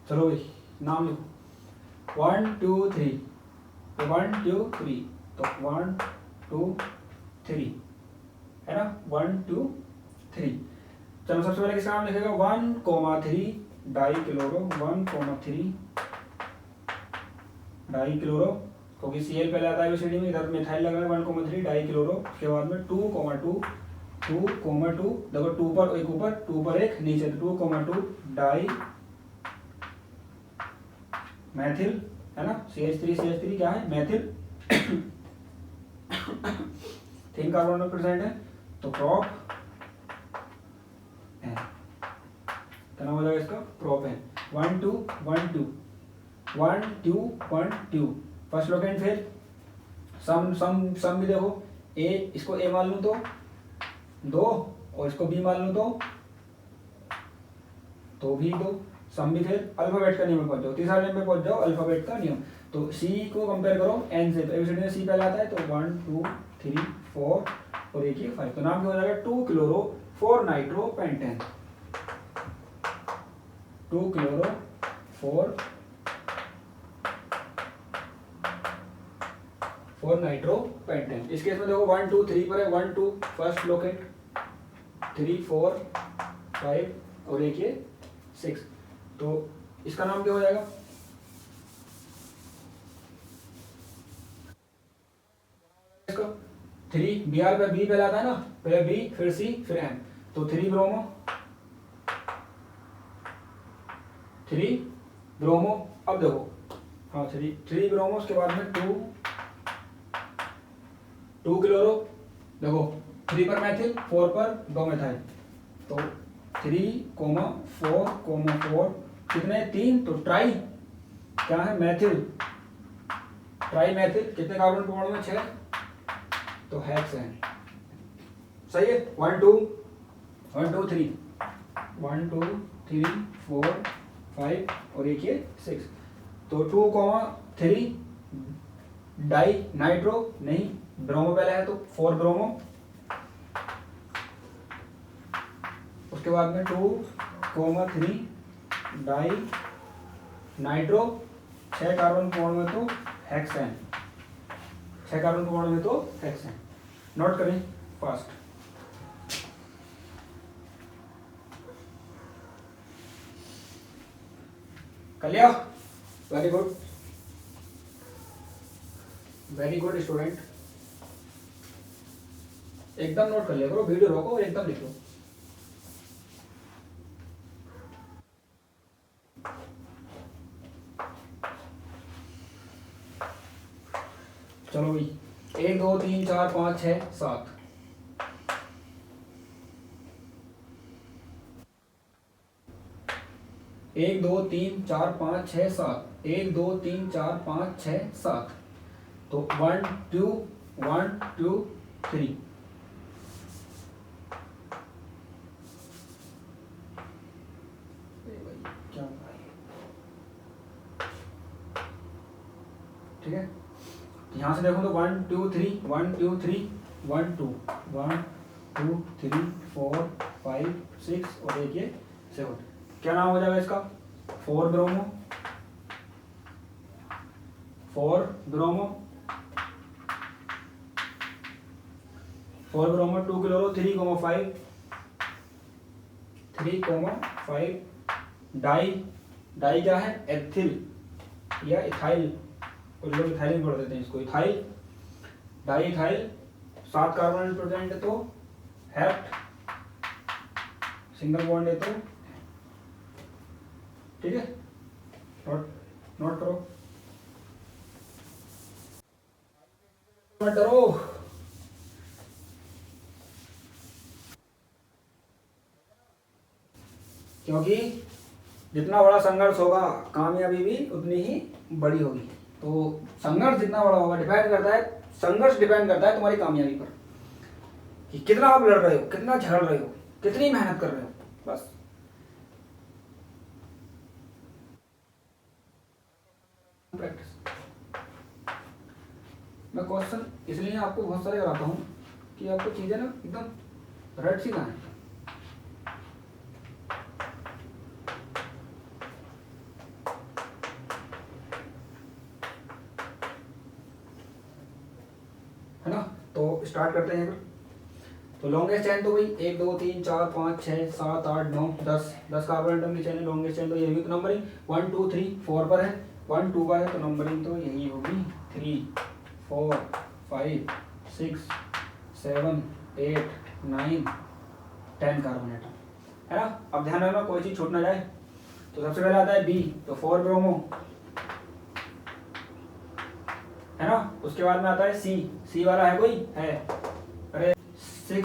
चलो भाई नाम लिखो, 1 2 3, 1 2 3, तो 1 2 3 है ना, 1 2 3। चलो सबसे पहले किसका नाम लिखेगा, 1,3 डाई क्लोरो, 1,3 डाई क्लोरो, क्योंकि Cl पहले आता है एसिड में, इधर मिथाइल लगा है 1,3 डाई क्लोरो। उसके बाद में 2,2 2,2 देखो 2 पर एक ऊपर 2 पर एक नीचे, तो 2,2 डाई मैथिल है ना, CH3 क्या है, मैथिल 3 कार्बन प्रेजेंट है, तो प्रोप है, क्या नाम हो जाएगा इसका, प्रोप है। 1 2 1 2 1 2 1 2 फर्स्ट लोकेंट। फिर सम सम सम भी देखो, ए इसको ए मान लूँ तो 2 और इसको बी मान लूँ तो भी 2 सम भी। फिर अल्फाबेट का नियम में पहुंच जाओ, तीसरा नियम में पहुंच जाओ, अल्फाबेट का नियम। तो सी को कंपेयर करो एन से, तो एबीसीडी में सी पहले आता है, तो 1 2 3 4 और एक ही 5, तो नाम क्या हो जाएगा, 2 chloro 4 nitro pentane, 2 chloro 4 nitro pentane. इस केस में देखो 1 2 3 पर है, 1 2 फर्स्ट लोकेट, 3 4 5 और एक ये 6, तो इसका नाम क्या हो जाएगा, इसका 3 बी आर पे बी पहले आता है ना, पहले बी फिर सी फिर एन, तो 3 ब्रोमो 3 ब्रोमो, अब देखो हाँ 3 ब्रोमो, उसके बाद में 2 क्लोरो, देखो 3 पर मैथिल 4 पर 2 मिथाइल, तो 3,4,4 कितने 3, तो ट्राई क्या है मैथिल, ट्राई मैथिल कितने कार्बन परमाणु में 6, तो हेक्सेन, सही है। 1 2 1 2 3 1 2 3 4 5 और एक ये 6, तो 2,3 डाई नाइट्रो नहीं ब्रोमो पहले है, तो 4 ब्रोमो, उसके बाद में 2,3 डाई नाइट्रो 6 कार्बन परमाणु में, तो हेक्सेन, 6 कार्बन परमाणु में तो हेक्सेन। नोट करें फास्ट, कर लिया, वेरी गुड स्टूडेंट, एकदम नोट कर लिया करो, वीडियो रोको और एकदम लिख लो। चलो भाई 1 2 3 4 5 6 7, 1 2 3 4 5 6 7, 1 2 3 4 5 6 7, तो 1 2 1 2 3, ठीक है। यहाँ से देखो तो 1 2 3 1 2 3 1 2 1 2 3 4 5 6 और एक ये 7, क्या नाम हो जाएगा इसका, 4 bromo 4 bromo 4 bromo 2 chloro 3,5 di, di क्या है एथिल या इथाइल, कुछ लोग इथाइल पढ़ देते हैं इसको, ethyl di ethyl 7 carbon present है, तो हेप्ट सिंगल बॉन्ड है, तो ठीक है। नोट करो क्योंकि जितना बड़ा संघर्ष होगा कामयाबी भी उतनी ही बड़ी होगी, तो संघर्ष जितना बड़ा होगा संघर्ष डिपेंड करता है तुम्हारी कामयाबी पर, कि कितना आप लड़ रहे हो, कितना झगड़ रहे हो, कितनी मेहनत कर रहे हो, बस। प्रैक्टिस, मैं क्वेश्चन इसलिए आपको बहुत सारे कराता हूँ कि आपको चीजें ना एकदम रट सी लाएं। तो स्टार्ट करते हैं। तो लॉन्गेस्ट चेन तो भाई 1 2 3 4 5 6 7 8 9 10 कार्बन एटम की चेन है। लॉन्गेस्ट चेन तो ये होगी, तो नंबरिंग 1 2 3 4 पर है, 1 2 पर है, तो नंबरिंग तो यही होगी 3 4 5 6 7 8 9 10 कार्बन एटम, है ना। अब ध्यान रखना कोई चीज छूट ना जाए। तो सबसे पहले आता है बी, तो 4 ब्रोमो, है ना। उसके बाद में आता है सी, सी वाला है कोई है, अरे 6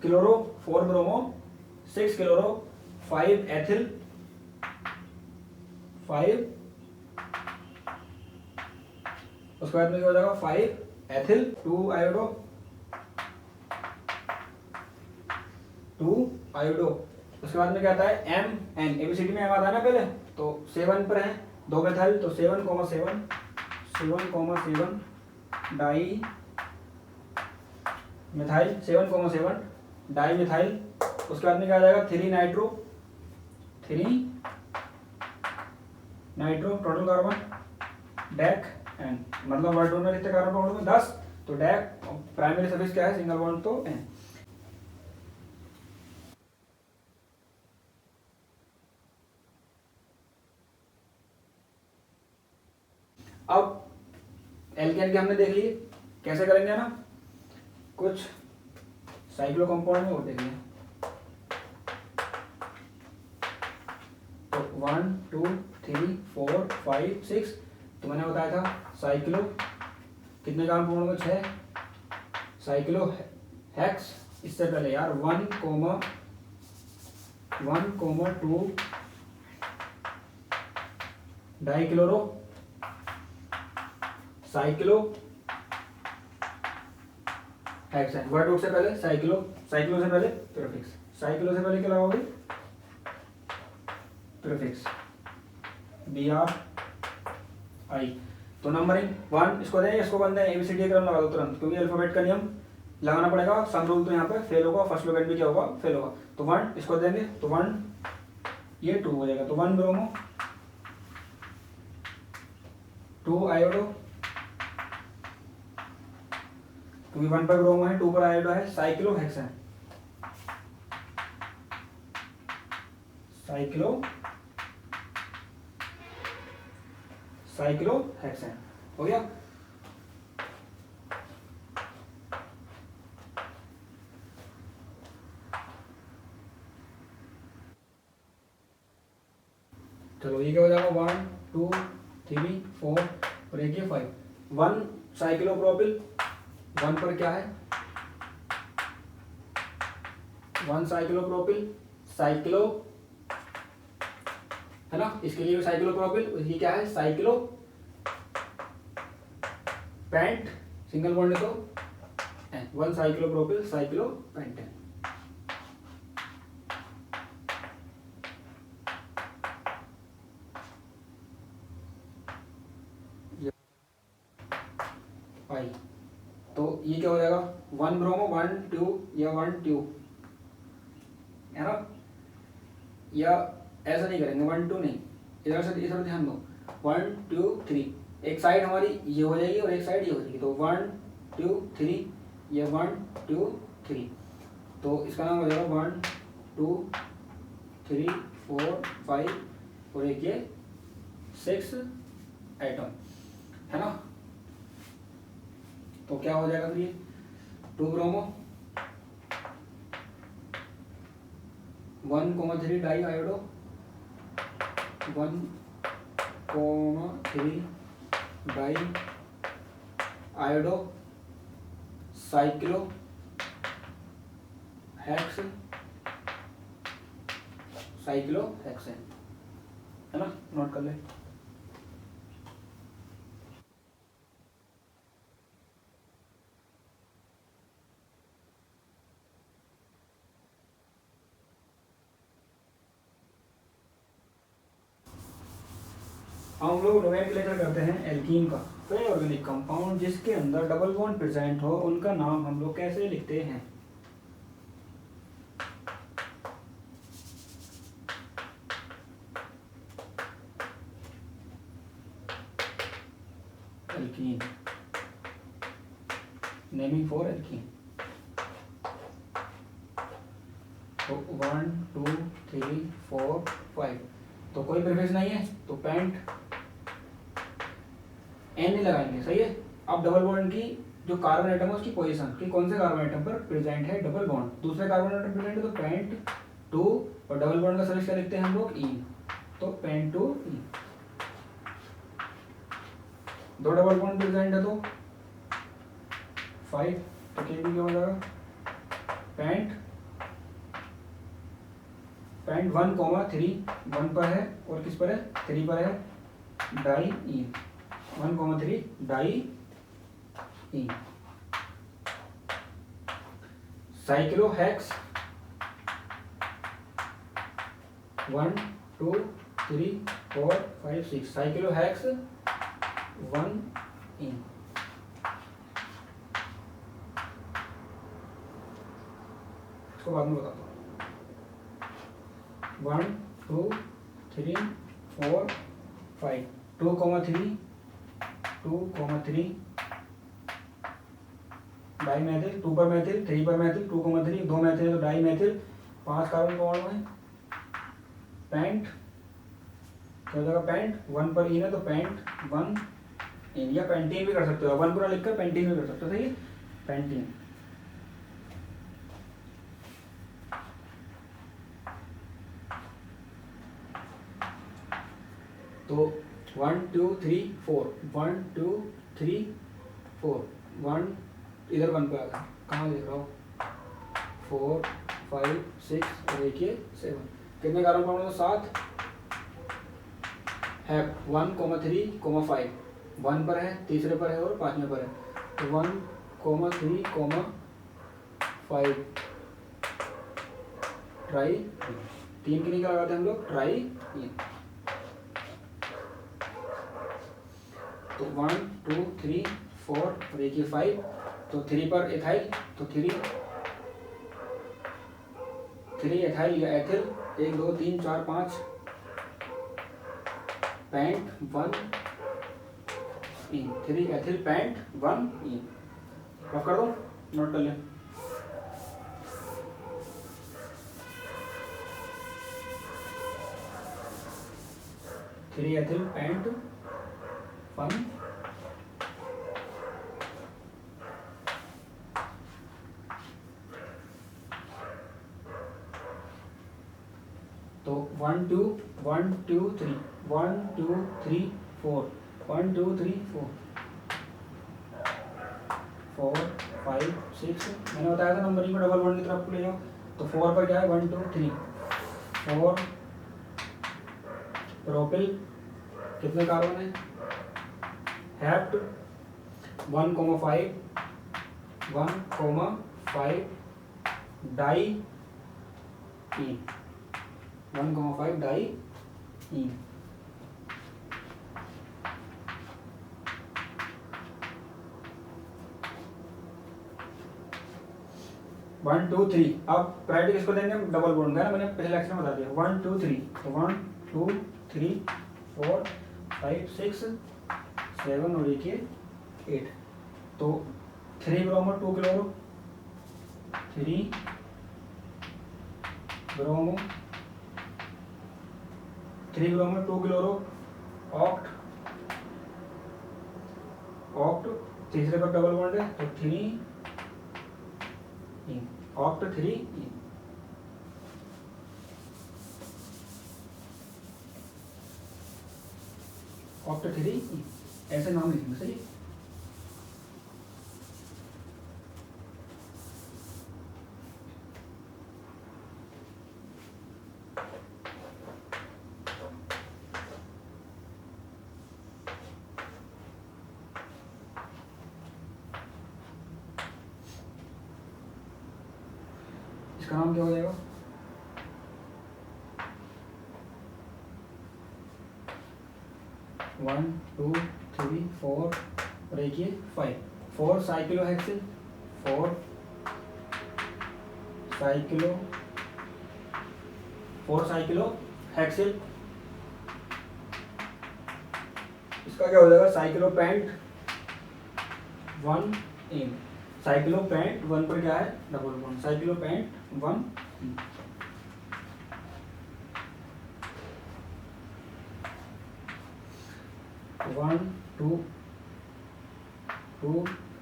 क्लोरो, 4 ब्रोमो, 6 क्लोरो, 5 एथिल, 5, उसके बाद में क्या हो जाएगा 5 एथिल, 2 आयोडो, 2 आयोडो। उसके बाद में क्या आता है एम एन, एबीसीडी में एम आता है ना पहले, तो 7 पर है 2 मेथाइल, तो 7,7 7,7 डाई मिथाइल, 7,7 डाई मिथाइल। उसके बाद में क्या आ जाएगा 3 nitro, 3 nitro, total carbon decane, मतलब वर्ड में कितने कार्बन पाउंड में 10, तो डैक प्राइमरी सफिक्स क्या है सिंगल बॉन्ड तो एन। अब एल्केन के हमने देख लिए कैसे करेंगे ना, कुछ साइक्लो कंपाउंड में वो देख लिए। तो 1 2 3 4 5 6, तो मैंने बताया था साइक्लो कितने कंपाउंड में 6, साइक्लो हेक्स। इससे पहले यार 1, 2 die chloro, cyclo hexane. Word से पहले साइक्लो, साइक्लो से पहले प्रीफिक्स, साइक्लो से पहले क्या लगाओगे प्रीफिक्स बी आर आई। तो नंबरिंग 1 इसको दें, इसको बंद है, एबीसीडी क्रम लगा दो तुरंत, क्योंकि अल्फाबेट का नियम लगाना पड़ेगा। सम रूल तो यहाँ पे फेल होगा, फर्स्ट लोकेट भी क्या होगा फेल होगा। तो 1 इसको देंगे, तो 1 ये 2 हो जाएगा, तो 1 ब्रोमो, 2 आयोडो, क्योंकि 1 पर ब्रोमो है 2 पर आयोडो है, साइक्लो हेक्सेन, साइक्लो हेक्सेन हो गया। चलो ये क्या हो जाएगा 1 2 3 4 और एक ये 5। 1 साइक्लोप्रोपिल, 1 पर क्या है 1 साइक्लोप्रोपिल, साइक्लो है ना, इसके लिए साइक्लोप्रोपिल, ये क्या है साइक्लो पेंट, सिंगल बॉन्ड तो 1 साइक्लोप्रोपिल, साइक्लो पेंटेन। आई, तो ये क्या हो जाएगा 1 ब्रोमो 1 2 या 1 2, है ना, या ऐसा नहीं करेंगे 1 2 नहीं, इधर से इधर ध्यान दो 1 2 3, एक साइड हमारी ये हो जाएगी और एक साइड ये हो जाएगी, तो 1 2 3 या 1 2 3, तो इसका नाम हो जाएगा 1 2 3 4 5 और एक ये 6 एटम, है ना। तो क्या हो जाएगा फिर ये 2 bromo 1,3 diiodo, 1,3 diiodo, cyclohex, cyclohexane, है ना, नोट कर ले। हम लोग नोमेनक्लेचर करते हैं एल्कीन का। कोई ऑर्गेनिक कंपाउंड जिसके अंदर डबल बॉन्ड प्रेजेंट हो उनका नाम हम लोग कैसे लिखते हैं। Alkene naming for alkene. तो 1 2 3 4 5, तो कोई प्रीफिक्स नहीं है तो पेंट एन नहीं लगाएंगे, सही है। अब डबल बॉन्ड की जो कार्बन एटम है उसकी पोजीशन कि कौन से कार्बन एटम पर प्रेजेंट है डबल बॉन्ड, दूसरे कार्बन एटम प्रेजेंट है तो पेंट 2, और डबल बॉन्ड का सफिक्स क्या लिखते हैं हम लोग ई, तो पेंट 2 ई। दो डबल बॉन्ड प्रेजेंट है तो 5, तो के भी क्या हो जाएगा पेंट 1,3 1 पर है और किस पर है 3 पर है डाई ई, 1,3 डाई ई। साइक्लोहेक्स 1 2 3 4 5 6, साइक्लोहेक्स 1 ई। इसको बाद में बताता हूँ। 1 2 3 4 5, 2,3 डाई मैथिल, 2 पर मैथिल 3 पर मैथिल, 2,3 दो मैथिल है तो डाई मैथिल, 5 कार्बन बॉन्ड में पेंट क्या हो जाएगा पेंट 1 पर इन है तो पेंट 1 इन, या पेंटीन भी कर सकते हो, 1 पूरा लिखकर पेंटीन भी कर सकते हो, सही है पेंटीन। तो 1 2 3 4 1 2 3 4 1 इधर 1 पे आ गया, कहाँ लिख रहा हूँ 4 5 6 और देखिए 7, कितने कार्बन बॉन्ड है 7 है 1,3,5, 1 पर है, तीसरे पर है और 5वें पर है, तो 1,3,5 ट्राई 3 की नहीं लगाते हम लोग ट्राई इन। तो 1 2 3 4 और देखिए 5, तो 3 पर एथाइल तो 3 एथाइल या एथिल 1 2 3 4 5 पेंट 1 इन, 3 एथिल पेंट 1 इन। रफ कर दो, नोट कर लें। थ्री एथिल पेंट 1 तो 1 2 1 2 3 1 2 3 4 1 2 3 4 4 5 6, मैंने बताया था नंबरिंग को डबल बॉन्ड की तरफ ले जाओ, तो 4 पर क्या है 1 2 3 4 प्रोपिल, कितने कार्बन है हेप्ट 1,5 डाई इन, 1,5 डाई इन। 1 2 3, अब प्रायोरिटी किसको देंगे डबल बॉन्ड है ना, मैंने पहले लेक्चर में बता दिया 1 2 3, तो 1 2 3 4 5 6 7 और देखिए 8, तो 3 bromo 2 chloro 3 bromo 2 chloro oct तीसरे पर डबल बॉन्ड है तो 3 इन, ऑक्ट 3 इन। ऑक्ट 3 इन, ऐसे नाम लिखेंगे, सही। इसका नाम क्या हो जाएगा 1 2 3 4 और देखिए 5 4 साइक्लोहेक्सिल 4 साइक्लोहेक्सिल, इसका क्या हो जाएगा साइक्लोपेंट 1 इन, साइक्लोपेंट 1 पर क्या है, डबल बॉन्ड, साइक्लोपेंट 1 1 2 2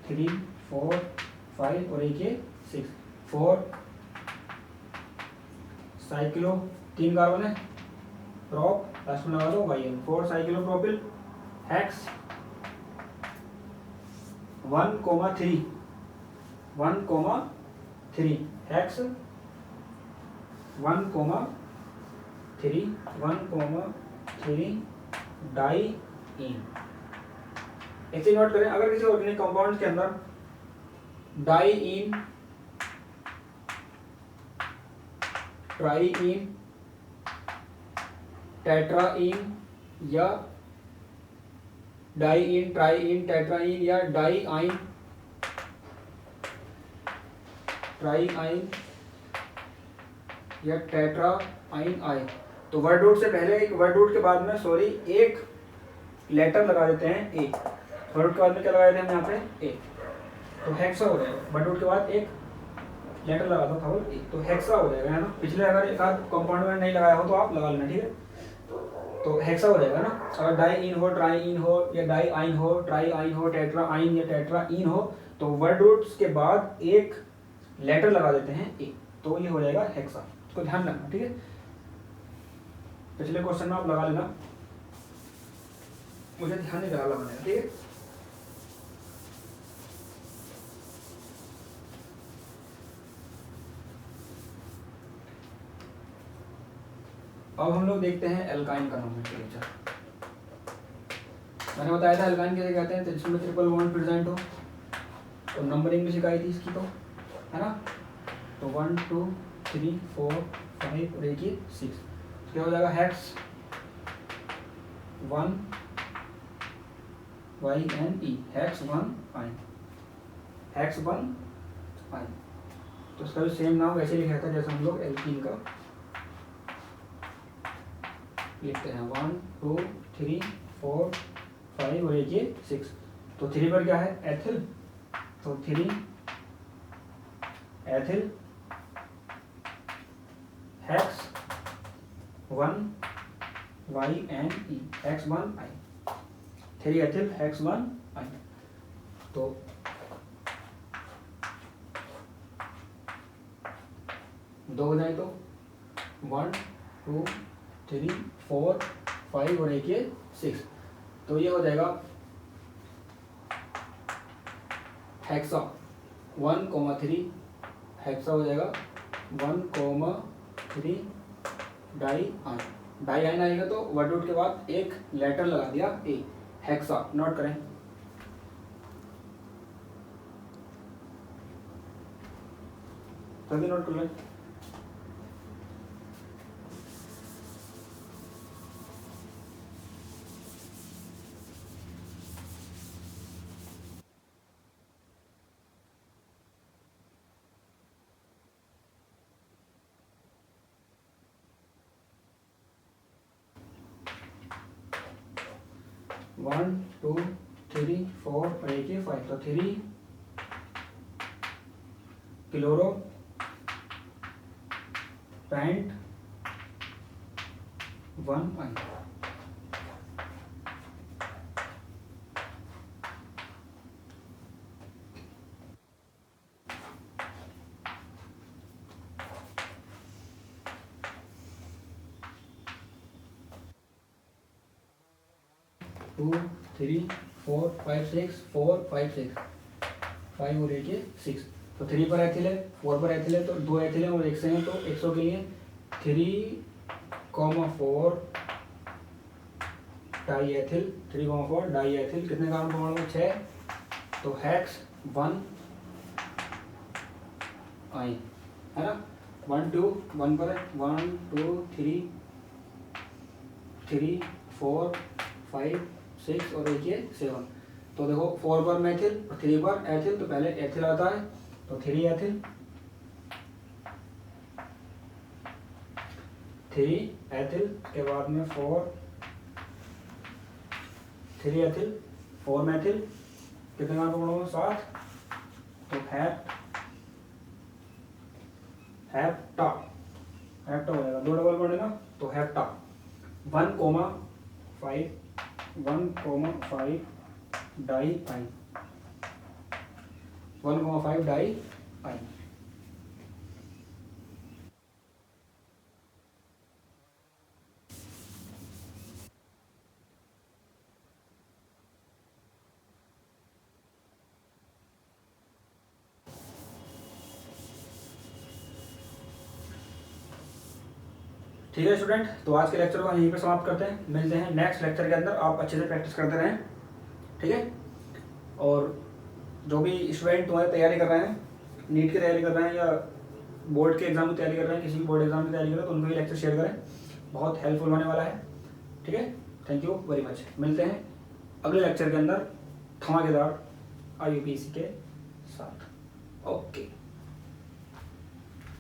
3 4 5 और एक ये 6 4 साइक्लो 3 कार्बन है, प्रोप लास्ट में लगा दो YN 4 cyclopropyl hex 1,3 1,3 hex 1,3 1,3 diene. एक चीज नोट करें, अगर किसी ऑर्गेनिक कंपाउंड के अंदर diene, triene, tetraene या diene, triene, tetraene या डाई आइन, ट्राई आइन या टेट्रा आइन आए, तो वर्ड रूट से पहले एक वर्ड रूट के बाद में सॉरी एक लेटर लगा देते हैं ए। वर्ड रूट के बाद में क्या लगा देते हैं हम यहाँ पे ए, तो हेक्सा हो जाएगा। वर्ड रूट के बाद एक लेटर लगा दो था ए, तो हेक्सा हो जाएगा, है ना। पिछले अगर एक आध कंपाउंड में नहीं लगाया हो तो आप लगा लेना, ठीक है। तो हेक्सा हो जाएगा ना। अगर डाई इन हो, ट्राई इन हो या डाई आइन हो, ट्राई आइन हो, टेट्रा आइन या टेट्रा इन हो, तो वर्ड रूट्स के बाद एक लेटर लगा देते हैं ए, तो ये हो जाएगा हेक्सा। इसको ध्यान रखना, ठीक है। पिछले क्वेश्चन में आप लगा लेना, मुझे ध्यान नहीं लगाना है, ठीक है। अब हम लोग देखते हैं एल्काइन का नोमेनक्लेचर। मैंने बताया था एल्काइन कैसे कहते हैं, तो जिसमें ट्रिपल बॉन्ड प्रेजेंट हो, तो नंबरिंग भी सिखाई थी इसकी, तो है ना। तो 1 2 3 4 5 और एक 6, क्या हो जाएगा हेक्स 1 YNE, हेक्स 1 आइन, हेक्स 1 आइन। तो इसका भी सेम नाम वैसे लिखा था जैसे हम लोग एल्कीन का लिखते हैं, 1 2 3 4 5 और एक 6। तो 3 पर क्या है एथिल, तो 3 एथिल हेक्स 1 YNE, हेक्स 1 आइन, 3 एथिल हेक्स 1 आइन। तो दो हो जाए तो 1 2 3 4 5 और एक 6, तो ये हो जाएगा हेक्सा 1,3, हेक्सा हो जाएगा 1,3 डाई आइन। डाई आइन आएगा तो वर्ड रूट के बाद एक लेटर लगा दिया ए, हेक्सा। नोट करें, जल्दी नोट कर लें। वन 2 3 4 और एक 5, तो 3 क्लोरो पैंट 1 आइन। टू 3 4 5 6 4 5 6 5 और एक 6, तो 3 पर एथिल है, 4 पर एथिल है, तो 2 एथिल है और एक से है, तो 100 के लिए 3,4 डाई एथिल, 3,4 डाई एथिल, कितने कार्बन परमाणु 6, तो हेक्स 1 आइन, है ना। 1 2 1 पर है, 1 2 3 3 4 5 6 और एक 7, तो देखो 4 पर मेथिल और 3 पर एथिल, तो पहले एथिल आता है, तो 3 एथिल 3 एथिल के बाद में 3 एथिल 4 मेथिल, कितने कार्बन परमाणु 7, तो हेप्टा हेप्टा हो जाएगा, 2 डबल बॉन्ड है ना, तो हेप्टा 1,5 डाई आइन 1,5 डाई आइन। ठीक है स्टूडेंट, तो आज के लेक्चर को यहीं पे समाप्त करते हैं, मिलते हैं नेक्स्ट लेक्चर के अंदर। आप अच्छे से प्रैक्टिस करते रहें, ठीक है। और जो भी स्टूडेंट तुम्हारी तैयारी कर रहे हैं, नीट की तैयारी कर रहे हैं या बोर्ड के एग्जाम की तैयारी कर रहे हैं, किसी भी बोर्ड एग्जाम की तैयारी कर रहे हैं, तो उनको ये लेक्चर शेयर करें, बहुत हेल्पफुल होने वाला है, ठीक है। थैंक यू वेरी मच, मिलते हैं अगले लेक्चर के अंदर धमाकेदार IUPAC के साथ। ओके।